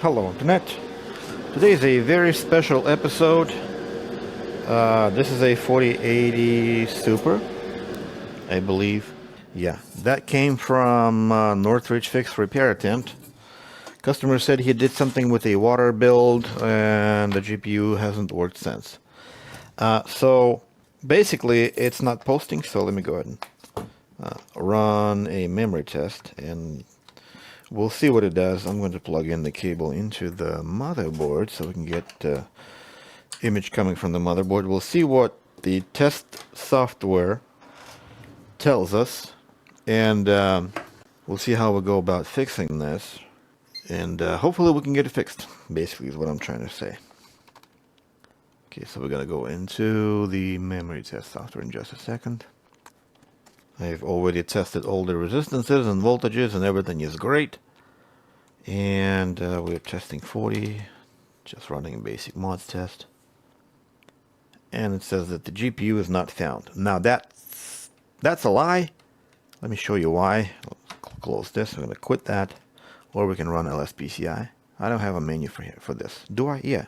Hello Internet. Today is a very special episode. This is a 4080 Super, I believe. Yeah, that came from Northridge Fix repair attempt. Customer said he did something with a water build and the GPU hasn't worked since. So basically it's not posting, so let me go ahead and run a memory test and we'll see what it does. I'm going to plug in the cable into the motherboard so we can get image coming from the motherboard. We'll see what the test software tells us, and we'll see how we go about fixing this, and hopefully we can get it fixed, basically is what I'm trying to say. Okay, so we're going to go into the memory test software in just a second. I've already tested all the resistances and voltages and everything is great. And we're testing 40, just running a basic mods test. And it says that the GPU is not found. Now that's a lie. Let me show you why. Let's close this. I'm going to quit that. Or we can run LSPCI. I don't have a menu for this. Do I? Yeah.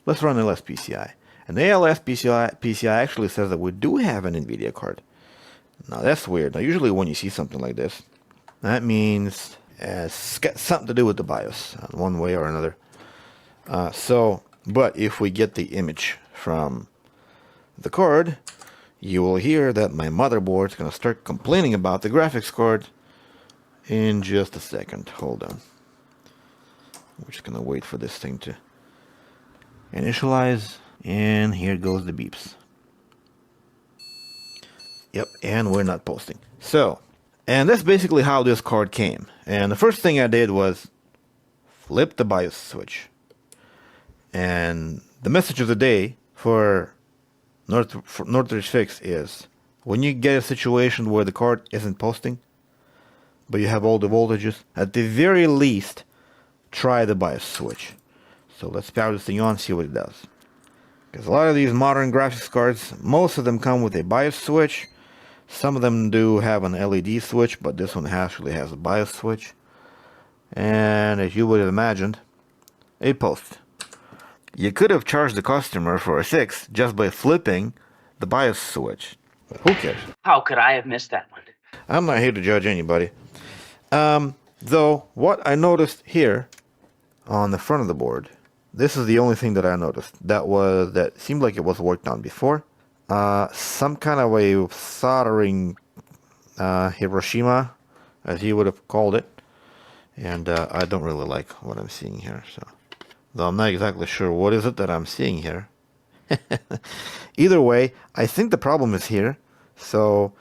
Let's run LSPCI. And the LSPCI actually says that we do have an NVIDIA card. Now that's weird. Now usually when you see something like this, that means it's got something to do with the BIOS one way or another. But if we get the image from the card, you will hear that my motherboard is going to start complaining about the graphics card in just a second. Hold on. We're just going to wait for this thing to initialize. And here goes the beeps. Yep, and we're not posting. So, and that's basically how this card came. And the first thing I did was flip the BIOS switch. And the message of the day for Northridge Fix is, when you get a situation where the card isn't posting, but you have all the voltages, at the very least, try the BIOS switch. So let's power this thing on, see what it does. Because a lot of these modern graphics cards, most of them come with a BIOS switch. Some of them do have an LED switch, but this one actually has a BIOS switch. And as you would have imagined, it posts. You could have charged the customer for a 6 just by flipping the BIOS switch. But who cares? How could I have missed that one? I'm not here to judge anybody. Though, what I noticed here on the front of the board, this is the only thing that I noticed. That seemed like it was worked on before. Some kind of a soldering Hiroshima, as he would have called it. And I don't really like what I'm seeing here. So, though I'm not exactly sure what is it that I'm seeing here. Either way, I think the problem is here. So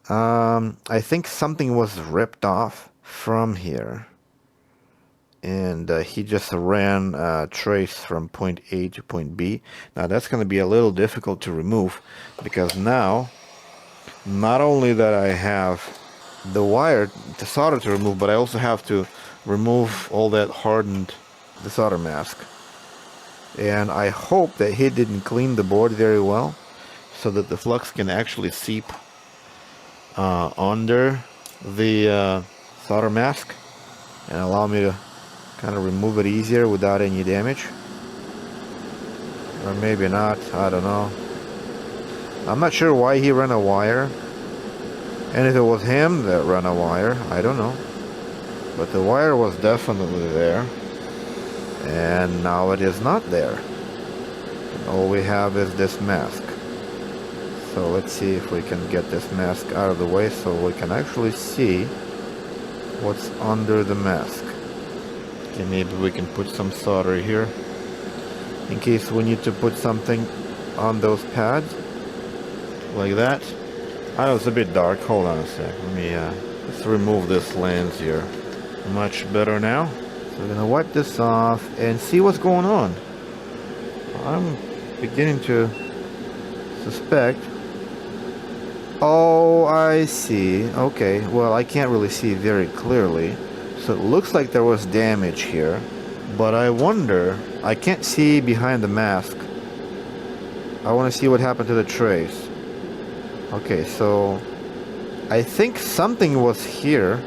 I think something was ripped off from here. And he just ran a trace from point A to point B. Now that's going to be a little difficult to remove, because now not only that I have the wire to solder to remove, but I also have to remove all that hardened solder mask. And I hope that he didn't clean the board very well, so that the flux can actually seep under the solder mask and allow me to kind of remove it easier without any damage. Or maybe not, I don't know. I'm not sure why he ran a wire. And if it was him that ran a wire, I don't know. But the wire was definitely there. And now it is not there. And all we have is this mask. So let's see if we can get this mask out of the way so we can actually see what's under the mask. Okay, maybe we can put some solder here in case we need to put something on those pads like that. I know it's a bit dark. Hold on a sec. Let me let's remove this lens here. Much better now. So we're gonna wipe this off and see what's going on. I'm beginning to suspect. Oh, I see. Okay, well, I can't really see very clearly. So it looks like there was damage here, but I wonder, I can't see behind the mask. I want to see what happened to the trace. Okay, so I think something was here.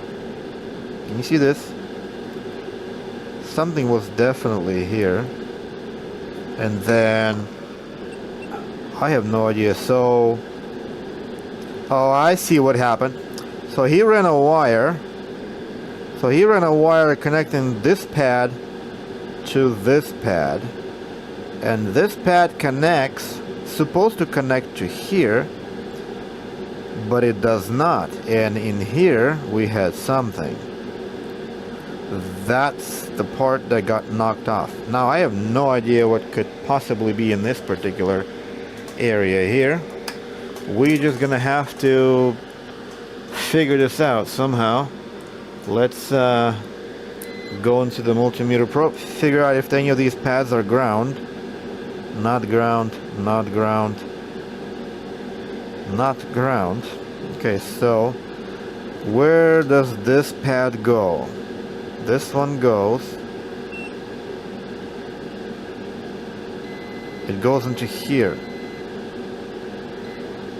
Can you see this? something was definitely here. And then I have no idea. So, oh, I see what happened. So he ran a wire. So he ran a wire connecting this pad to this pad. And this pad connects, supposed to connect to here, but it does not. And in here we had something. That's the part that got knocked off. Now I have no idea what could possibly be in this particular area here. We're just gonna have to figure this out somehow. Let's go into the multimeter probe, figure out if any of these pads are ground. Not ground, not ground, not ground. Okay, so where does this pad go? This one goes. It goes into here.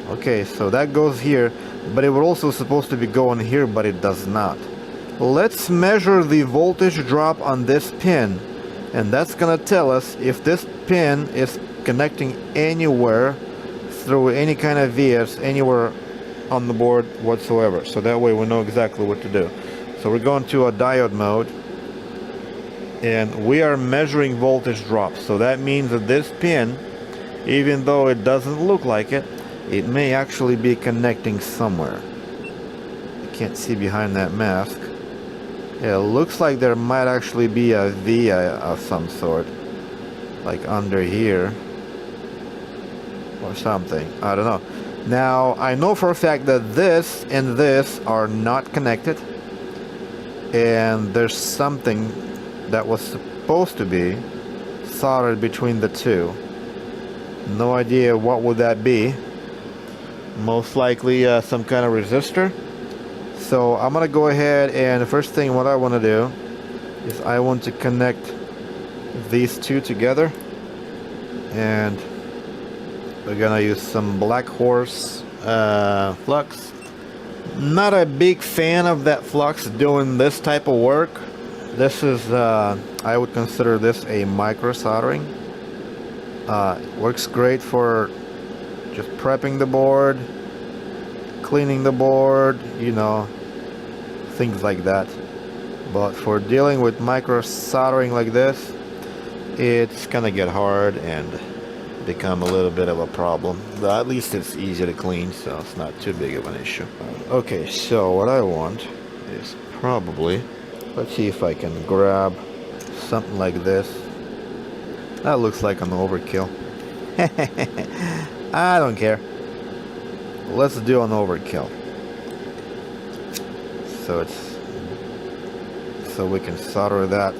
Okay, so that goes here, but it was also supposed to be going here, but it does not. Let's measure the voltage drop on this pin, and that's gonna tell us if this pin is connecting anywhere through any kind of VS, anywhere on the board whatsoever. So that way we know exactly what to do. So we're going to a diode mode, and we are measuring voltage drop. So that means that this pin, even though it doesn't look like it, it may actually be connecting somewhere. I can't see behind that mask. Yeah, it looks like there might actually be a via of some sort, like under here or something. I don't know. Now I know for a fact that this and this are not connected, and there's something that was supposed to be soldered between the two. No idea what would that be. Most likely some kind of resistor. So I'm gonna go ahead, and the first thing what I want to do is I want to connect these two together, and we're gonna use some black horse flux. Not a big fan of that flux doing this type of work. This is I would consider this a micro soldering. Works great for just prepping the board, cleaning the board, you know, things like that. But for dealing with micro soldering like this, it's gonna get hard and become a little bit of a problem. But at least it's easy to clean, so it's not too big of an issue. Okay, so what I want is probably, let's see if I can grab something like this. That looks like an overkill. I don't care. Let's do an overkill. So we can solder that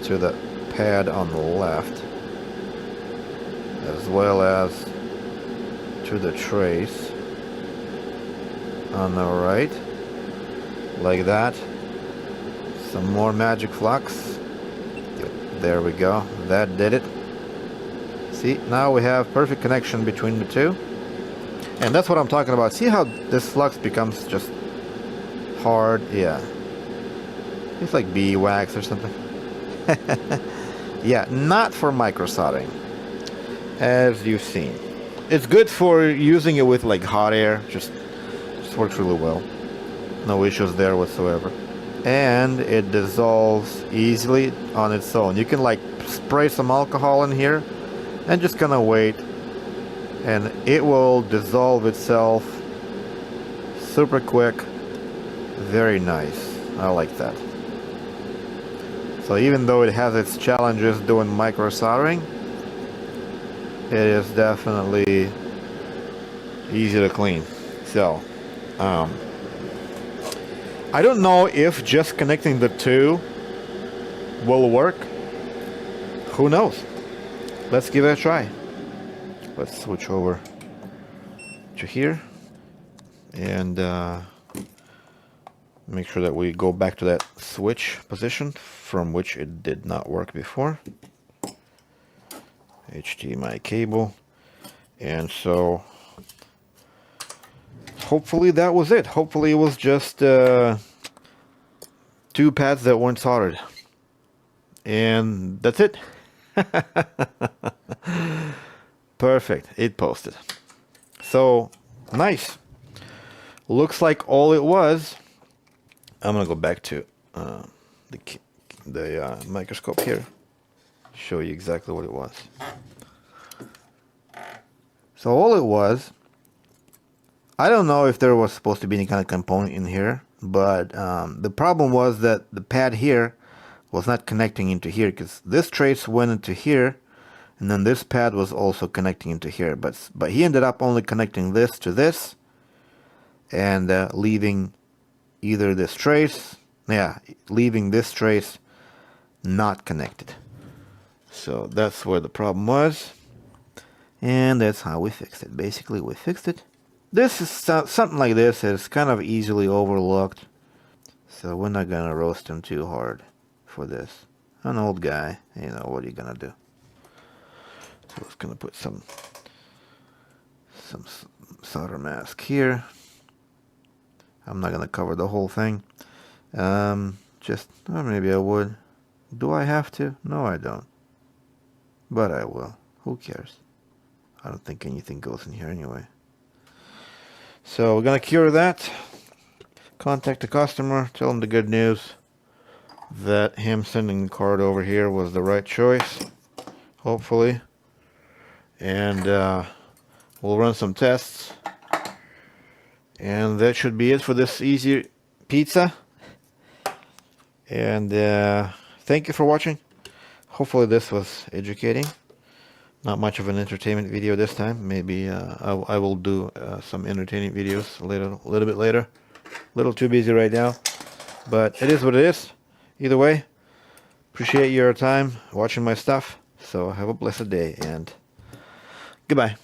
to the pad on the left, as well as to the trace on the right, like that. Some more magic flux. There we go. That did it. See, now we have perfect connection between the two. And that's what I'm talking about. See how this flux becomes just hard? Yeah. It's like beeswax or something. Yeah, not for micro soldering, as you've seen. It's good for using it with like hot air. Just works really well. No issues there whatsoever. And it dissolves easily on its own. You can like spray some alcohol in here and just kind of wait, and it will dissolve itself super quick. Very nice. I like that. So even though it has its challenges doing micro soldering, it is definitely easy to clean. So I don't know if just connecting the two will work. Who knows? Let's give it a try. Let's switch over to here and make sure that we go back to that switch position from which it did not work before. HDMI cable. And so hopefully that was it. Hopefully it was just two pads that weren't soldered. And that's it. Perfect. It posted. So nice. Looks like all it was. I'm gonna go back to the microscope here. Show you exactly what it was. So all it was, I don't know if there was supposed to be any kind of component in here, but the problem was that the pad here was not connecting into here, because this trace went into here, and then this pad was also connecting into here, but he ended up only connecting this to this, and leaving either this trace, leaving this trace not connected. So that's where the problem was, and that's how we fixed it. Basically, we fixed it. This is something like this is kind of easily overlooked, so we're not gonna roast him too hard for this. An old guy, you know, what are you gonna do? So I was gonna put some solder mask here. I'm not gonna cover the whole thing. Or maybe I would. Do I have to? No, I don't. But I will. Who cares? I don't think anything goes in here anyway. So we're gonna cure that. Contact the customer, tell him the good news that him sending the card over here was the right choice, hopefully. And we'll run some tests. And that should be it for this easy pizza. And thank you for watching. Hopefully this was educating. Not much of an entertainment video this time. Maybe I will do some entertaining videos a little bit later. A little too busy right now, but it is what it is. Either way, appreciate your time watching my stuff. So have a blessed day and goodbye.